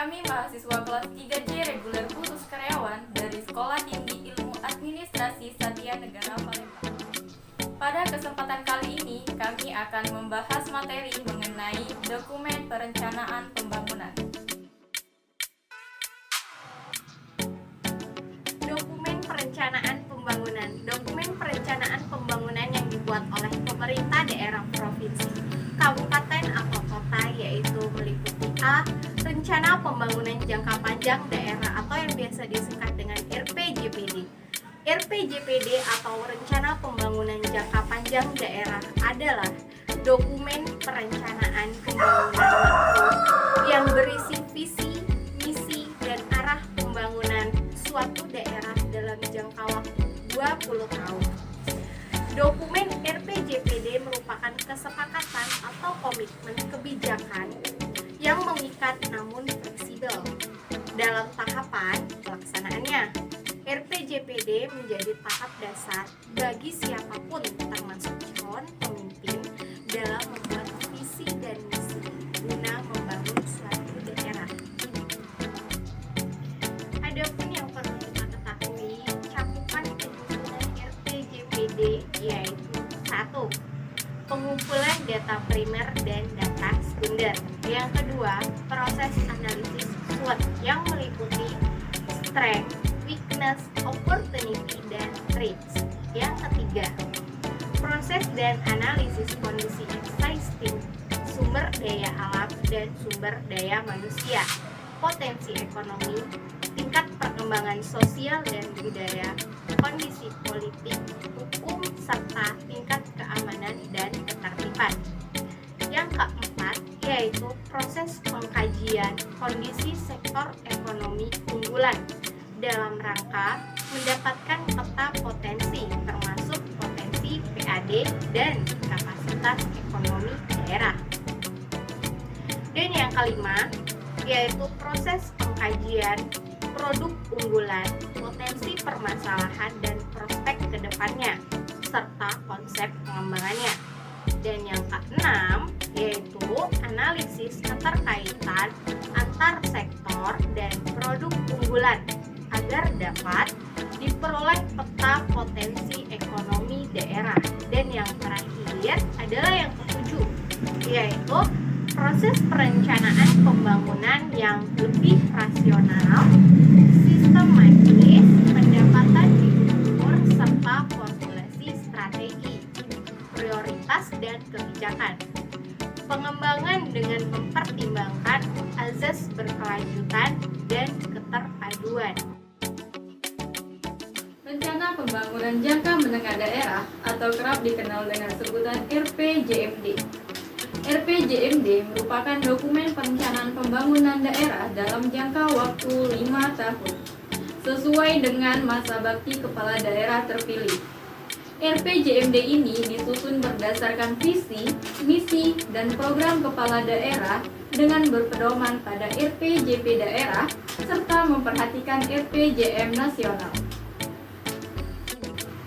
Kami mahasiswa kelas 3C reguler khusus karyawan dari Sekolah Tinggi Ilmu Administrasi Satya Negara Palembang. Pada kesempatan kali ini, kami akan membahas materi mengenai dokumen perencanaan pembangunan. Dokumen perencanaan pembangunan. Dokumen perencanaan pembangunan yang dibuat oleh pemerintah daerah provinsi, kabupaten atau kota, yaitu meliputi A. Rencana pembangunan jangka panjang daerah atau yang biasa disingkat dengan RPJPD. RPJPD atau Rencana Pembangunan Jangka Panjang Daerah adalah dokumen perencanaan pembangunan makro yang berisi visi, misi, dan arah pembangunan suatu daerah dalam jangka waktu 20 tahun. Dokumen RPJPD merupakan kesepakatan atau komitmen kebijakan yang mengikat namun fleksibel dalam tahapan pelaksanaannya. RPJPD menjadi tahap dasar bagi siapapun termasuk calon pemimpin dalam membuat visi dan misi guna membangun suatu daerah. Adapun yang perlu kita ketahui, cakupan penyusunan RPJPD yaitu 1. Pengumpulan data primer dan data sekunder. Yang kedua, proses analisis SWOT yang meliputi strength, weakness, opportunity, dan threats. Yang ketiga, proses dan analisis kondisi existing, sumber daya alam dan sumber daya manusia, potensi ekonomi, tingkat perkembangan sosial dan budaya, kondisi politik, hukum, serta tingkat keamanan dan ketertiban. Yang keempat, yaitu proses pengkajian kondisi sektor ekonomi unggulan dalam rangka mendapatkan peta potensi termasuk potensi PAD dan kapasitas ekonomi daerah. Dan yang kelima, yaitu proses pengkajian produk unggulan, potensi permasalahan dan prospek kedepannya, serta konsep pengembangannya. Dan yang keenam, yaitu analisis keterkaitan antar sektor dan produk unggulan agar dapat diperoleh peta potensi ekonomi daerah. Dan yang terakhir adalah yang ketujuh, yaitu proses perencanaan pembangunan yang lebih rasional, sistematis, pendapatan diukur, serta formulasi strategi, prioritas, dan kebijakan. Pengembangan dengan mempertimbangkan azas berkelanjutan dan keterpaduan. Rencana Pembangunan Jangka Menengah Daerah atau kerap dikenal dengan sebutan RPJMD. RPJMD merupakan dokumen perencanaan pembangunan daerah dalam jangka waktu 5 tahun, sesuai dengan masa bakti kepala daerah terpilih. RPJMD ini disusun berdasarkan visi, misi, dan program kepala daerah dengan berpedoman pada RPJP daerah serta memperhatikan RPJM nasional.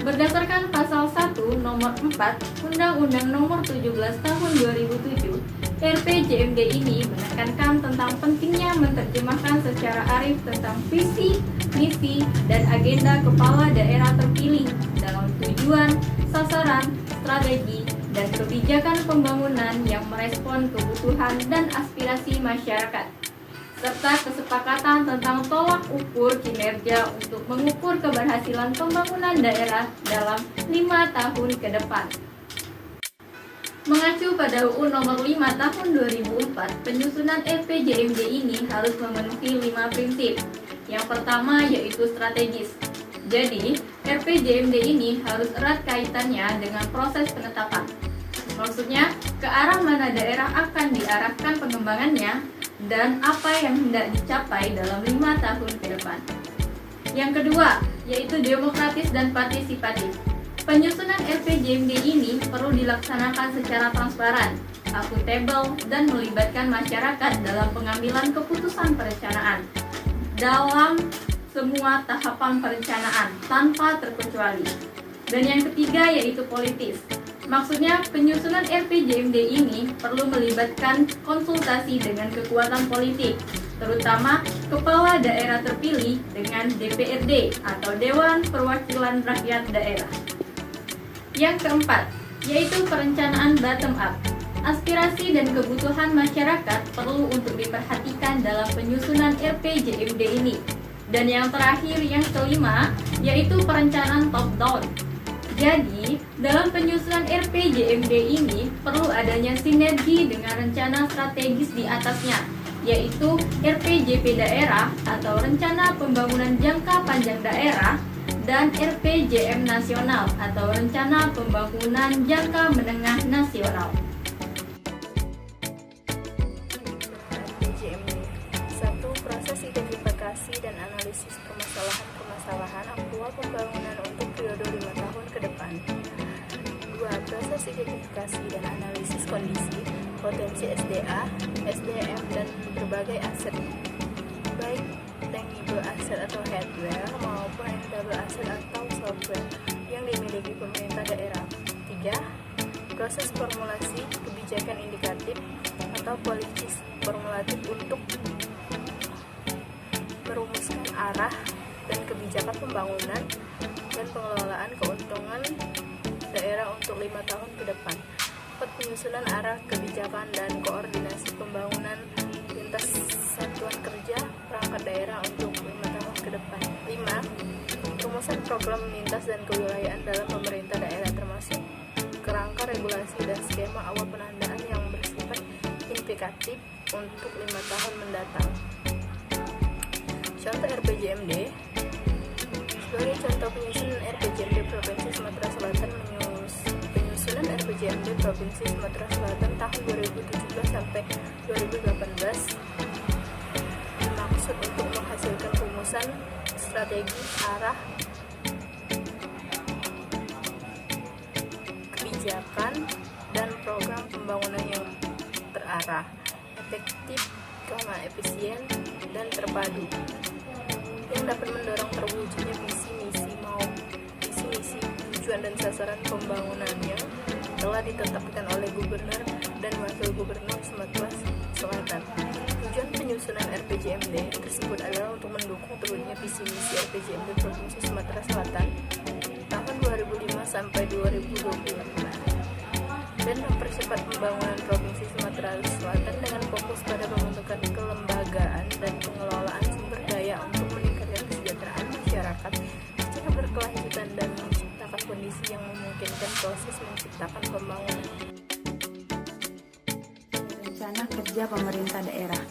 Berdasarkan pasal 1 nomor 4 Undang-Undang nomor 17 tahun 2007, RPJMD ini menekankan tentang pentingnya menerjemahkan secara arif tentang visi, misi, dan agenda kepala daerah terpilih dalam tujuan, sasaran, strategi, dan kebijakan pembangunan yang merespon kebutuhan dan aspirasi masyarakat, serta kesepakatan tentang tolak ukur kinerja untuk mengukur keberhasilan pembangunan daerah dalam 5 tahun ke depan. Mengacu pada UU Nomor 5 Tahun 2004, penyusunan RPJMD ini harus memenuhi 5 prinsip. Yang pertama yaitu strategis. Jadi, RPJMD ini harus erat kaitannya dengan proses penetapan. Maksudnya, ke arah mana daerah akan diarahkan pengembangannya dan apa yang hendak dicapai dalam 5 tahun ke depan. Yang kedua, yaitu demokratis dan partisipatif. Penyusunan RPJMD ini perlu dilaksanakan secara transparan, akuntabel, dan melibatkan masyarakat dalam pengambilan keputusan perencanaan dalam semua tahapan perencanaan tanpa terkecuali. Dan yang ketiga yaitu politis. Maksudnya, penyusunan RPJMD ini perlu melibatkan konsultasi dengan kekuatan politik, terutama kepala daerah terpilih dengan DPRD atau Dewan Perwakilan Rakyat Daerah. Yang keempat, yaitu perencanaan bottom up. Aspirasi dan kebutuhan masyarakat perlu untuk diperhatikan dalam penyusunan RPJMD ini. Dan yang terakhir, yang kelima, yaitu perencanaan top down. Jadi, dalam penyusunan RPJMD ini perlu adanya sinergi dengan rencana strategis di atasnya, yaitu RPJP daerah atau Rencana Pembangunan Jangka Panjang Daerah, dan RPJM nasional atau Rencana Pembangunan Jangka Menengah Nasional. RPJMD 1. Proses identifikasi dan analisis permasalahan aktual pembangunan untuk periode 5 tahun ke depan. 2. Proses identifikasi dan analisis kondisi, potensi SDA, SDM, dan berbagai aset, baik tangible asset atau hardware maupun intangible asset atau software yang dimiliki pemerintah daerah. 3. Proses formulasi kebijakan indikatif atau policy formulatif untuk merumuskan arah dan kebijakan pembangunan dan pengelolaan keuntungan daerah untuk 5 tahun ke depan. 4. Penyusunan arah kebijakan dan koordinasi pembangunan lintas satuan kerja perangkat daerah untuk 5 tahun ke depan. 5. Rumusan program lintas dan kewilayahan dalam pemerintah daerah termasuk kerangka regulasi dan skema awal penandaan yang bersifat indikatif untuk 5 tahun mendatang. Contoh RPJMD. Sebagai contoh penyusunan RPJMD Provinsi Sumatera Selatan, penyusunan RPJMD Provinsi Sumatera Selatan tahun 2017 sampai 2018 dimaksud untuk menghasilkan rumusan strategi arah kebijakan dan program pembangunan yang terarah, efektif, efisien, dan terpadu, yang dapat mendorong terwujudnya visi misi, tujuan dan sasaran pembangunannya telah ditetapkan oleh Gubernur dan Wakil Gubernur Sumatera Selatan. Tujuan penyusunan RPJMD tersebut adalah untuk mendukung terwujudnya visi misi RPJMD Provinsi Sumatera Selatan tahun 2005 sampai 2025 dan mempercepat pembangunan Provinsi Sumatera Selatan dengan fokus pada pembentukan kelembagaan dan pengelolaan sumber daya untuk meningkatkan kesejahteraan masyarakat secara berkelanjutan dan menciptakan kondisi yang memungkinkan proses menciptakan pembangunan. Rencana Kerja Pemerintah Daerah.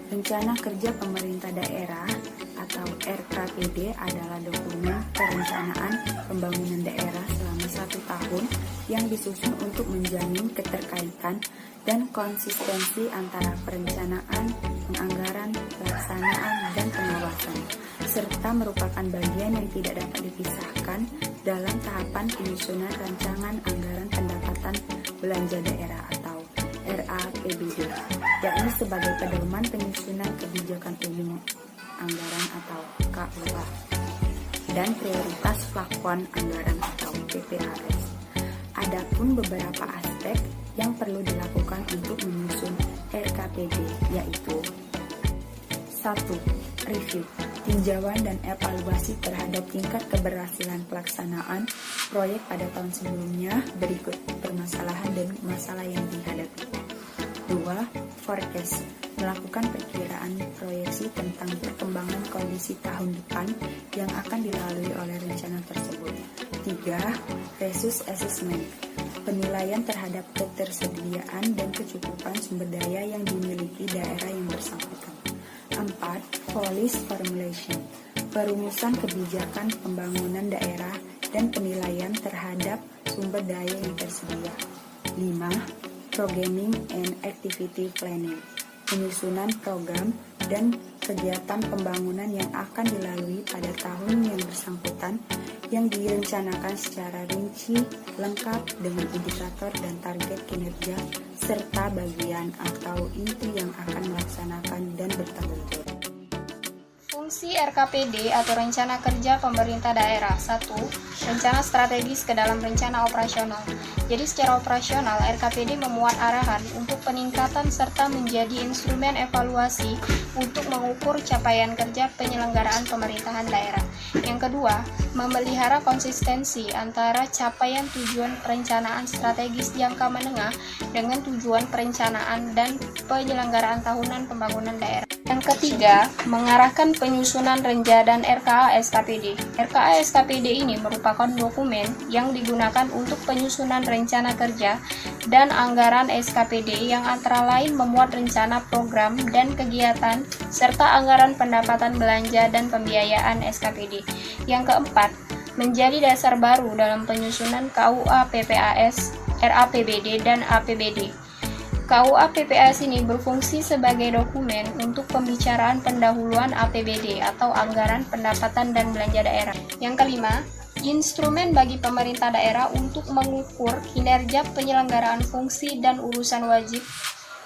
Rencana Kerja Pemerintah Daerah atau RKPD adalah dokumen perencanaan pembangunan daerah selama 1 tahun yang disusun untuk menjamin keterkaitan dan konsistensi antara perencanaan, penganggaran, pelaksanaan, dan pengawasan, serta merupakan bagian yang tidak dapat dipisahkan dalam tahapan penyusunan rancangan anggaran pendapatan belanja daerah atau RAPBD, yakni sebagai pedoman penyusunan kebijakan umum anggaran atau KUA dan prioritas plafon anggaran atau PPAS. Adapun beberapa aspek yang perlu dilakukan untuk menyusun RKPD yaitu 1. Review, tinjauan dan evaluasi terhadap tingkat keberhasilan pelaksanaan proyek pada tahun sebelumnya berikut permasalahan dan masalah yang dihadapi. 2. Forecast, melakukan perkiraan proyeksi tentang perkembangan kondisi tahun depan yang akan dilalui oleh rencana tersebut. 3. Resource assessment, penilaian terhadap ketersediaan dan kecukupan sumber daya yang dimiliki daerah yang bersangkutan. 4. Policy formulation, perumusan kebijakan pembangunan daerah dan penilaian terhadap sumber daya yang tersedia. 5. Programming and Activity Planning, penyusunan program dan kegiatan pembangunan yang akan dilalui pada tahun yang bersangkutan yang direncanakan secara rinci, lengkap dengan indikator dan target kinerja serta bagian atau inti yang akan melaksanakan dan bertanggung jawab. Fungsi RKPD atau Rencana Kerja Pemerintah Daerah. 1. Rencana strategis ke dalam rencana operasional. Jadi secara operasional, RKPD memuat arahan untuk peningkatan serta menjadi instrumen evaluasi untuk mengukur capaian kerja penyelenggaraan pemerintahan daerah. Yang kedua, memelihara konsistensi antara capaian tujuan perencanaan strategis jangka menengah dengan tujuan perencanaan dan penyelenggaraan tahunan pembangunan daerah. Yang ketiga, mengarahkan penyusunan Renja dan RKA SKPD. RKA SKPD ini merupakan dokumen yang digunakan untuk penyusunan rencana kerja dan anggaran SKPD yang antara lain memuat rencana program dan kegiatan serta anggaran pendapatan belanja dan pembiayaan SKPD. Yang keempat, menjadi dasar baru dalam penyusunan KUA PPAS, RAPBD, dan APBD. KUA PPAS ini berfungsi sebagai dokumen untuk pembicaraan pendahuluan APBD atau Anggaran Pendapatan dan Belanja Daerah. Yang kelima, instrumen bagi pemerintah daerah untuk mengukur kinerja penyelenggaraan fungsi dan urusan wajib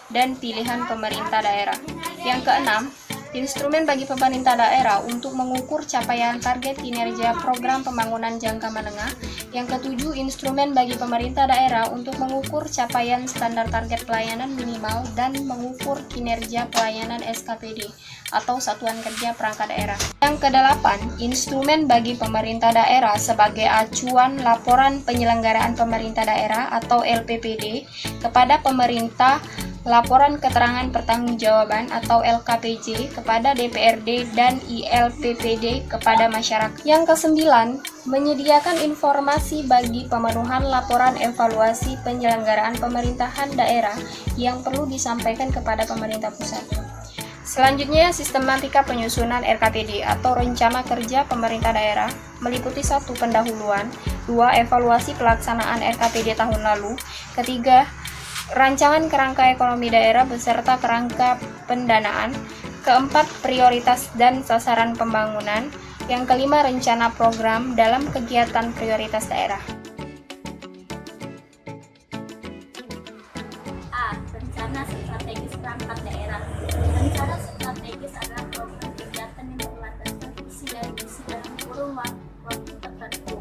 dan pilihan pemerintah daerah. Yang keenam, instrumen bagi pemerintah daerah untuk mengukur capaian target kinerja program pembangunan jangka menengah. Yang ketujuh, instrumen bagi pemerintah daerah untuk mengukur capaian standar target pelayanan minimal dan mengukur kinerja pelayanan SKPD atau Satuan Kerja Perangkat Daerah. Yang kedelapan, instrumen bagi pemerintah daerah sebagai acuan laporan penyelenggaraan pemerintah daerah atau LPPD kepada pemerintah, laporan keterangan pertanggungjawaban atau LKPJ kepada DPRD dan ILPPD kepada masyarakat. Yang kesembilan, menyediakan informasi bagi pemenuhan laporan evaluasi penyelenggaraan pemerintahan daerah yang perlu disampaikan kepada pemerintah pusat. Selanjutnya, sistematika penyusunan RKPD atau Rencana Kerja Pemerintah Daerah meliputi 1. Pendahuluan, 2. Evaluasi pelaksanaan RKPD tahun lalu, ketiga, rancangan kerangka ekonomi daerah beserta kerangka pendanaan, keempat, prioritas dan sasaran pembangunan, yang kelima, rencana program dalam kegiatan prioritas daerah. A. Rencana strategis perangkat daerah. Rencana strategis adalah program kegiatan yang berlandaskan visi dan misi dalam kurun waktu tertentu.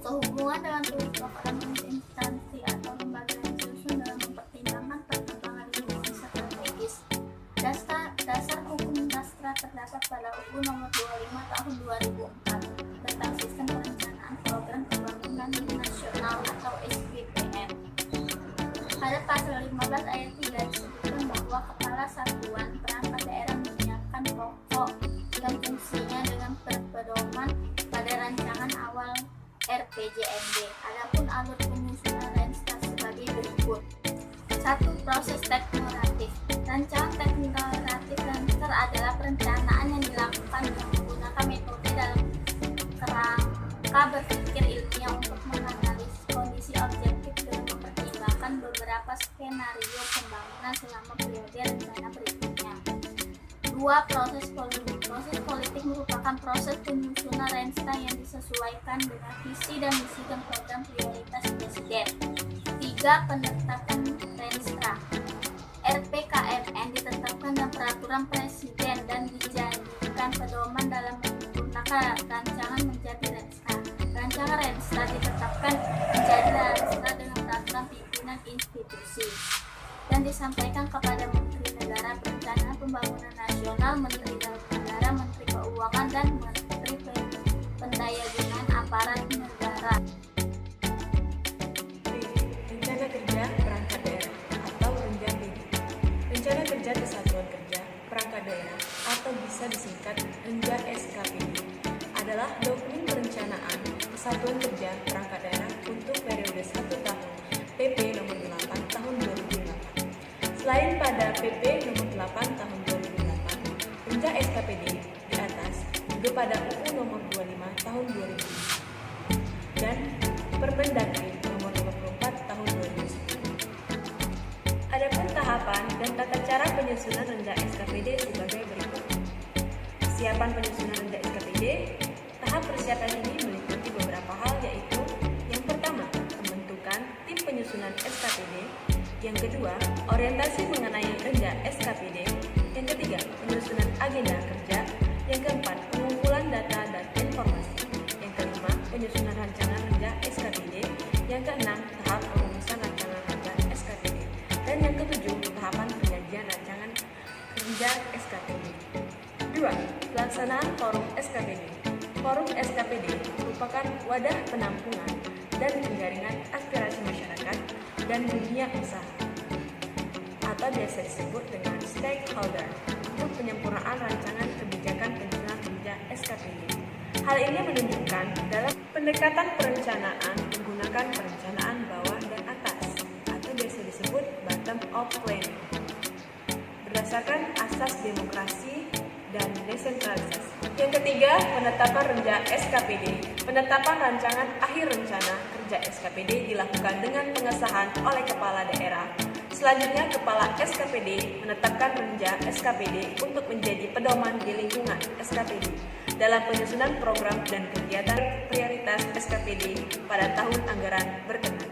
Sehubungan dengan tugas pokok instansi atau lembaga yang disusun dalam mempertimbangkan perkembangan lingkungan strategis. Dasar hukum dasar terdapat pada UU Nomor 25 Tahun 2004 tentang Sistem Perencanaan Program Pembangunan Nasional atau SPPN. Pada pasal 15 ayat 3 disebutkan bahwa Kepala Satuan Perangkat Daerah menyiapkan pokok dan fungsinya dengan berpedoman pada rancangan awal RPJMD. Adapun alur penyusunan Renstra sebagai berikut. 1. Proses teknoratif. Rancangan teknoratif Renstra adalah perencanaan yang dilakukan dengan menggunakan metode dalam kerangka berpikir ilmiah untuk menganalisis kondisi objektif dengan mempertimbangkan beberapa skenario pembangunan selama periode rencana berikutnya. 2. Proses politik. Proses politik merupakan proses penyusunan Renstra yang disesuaikan dengan visi dan misi dan program prioritas Presiden. 3. Penetapan Renstra. RPKMN ditetapkan dalam peraturan Presiden dan dijadikan pedoman dalam menyempurnakan rancangan menjadi Renstra. Rancangan Renstra ditetapkan menjadi Renstra dengan peraturan pimpinan institusi dan disampaikan kepada Menteri Negara Perencanaan Pembangunan Nasional, Menteri Dalam Negara, Menteri Keuangan, dan Menteri Pendayagunaan Aparat Negara. Rencana Kerja Perangkat Daerah atau RKPD. Rencana Kerja Kesatuan Kerja Perangkat Daerah atau bisa disingkat Renja SKPD adalah dokumen perencanaan Kesatuan Kerja Perangkat Daerah untuk periode 1 tahun PP nomor 8 tahun 2008. Selain pada PP nomor 8 tahun 2008, Renja SKPD di atas juga pada UU nomor 25 tahun 2005 dan Permendagri nomor 24 tahun 2010. Adapun tahapan dan tata cara penyusunan Renja SKPD sebagai berikut. Persiapan penyusunan Renja SKPD. Tahap persiapan ini meliputi beberapa hal, yaitu yang pertama, pembentukan tim penyusunan SKPD. Yang kedua, orientasi mengenai Renja SKPD. Yang ketiga, penyusunan agenda kerja. Yang keempat, pengumpulan data dan informasi. Yang kelima, penyusunan rancangan kerja SKPD. Yang keenam, tahap perumusan rancangan kerja SKPD. Dan yang ketujuh, tahapan penyajian rancangan kerja SKPD. 2. Pelaksanaan forum SKPD. Forum SKPD merupakan wadah penampungan dan penjaringan aspirasi masyarakat dan dunia usaha, atau biasa disebut dengan stakeholder, untuk penyempurnaan rancangan kebijakan penyusunan kerja SKPD. Hal ini menunjukkan dalam pendekatan perencanaan menggunakan perencanaan bawah dan atas, atau biasa disebut bottom up planning, berdasarkan asas demokrasi dan desentralisasi. Yang ketiga, penetapan kerja SKPD. Penetapan rancangan akhir rencana kerja SKPD dilakukan dengan pengesahan oleh kepala daerah. Selanjutnya, kepala SKPD menetapkan kerja SKPD untuk menjadi pedoman di lingkungan SKPD dalam penyusunan program dan kegiatan prioritas SKPD pada tahun anggaran berkenaan.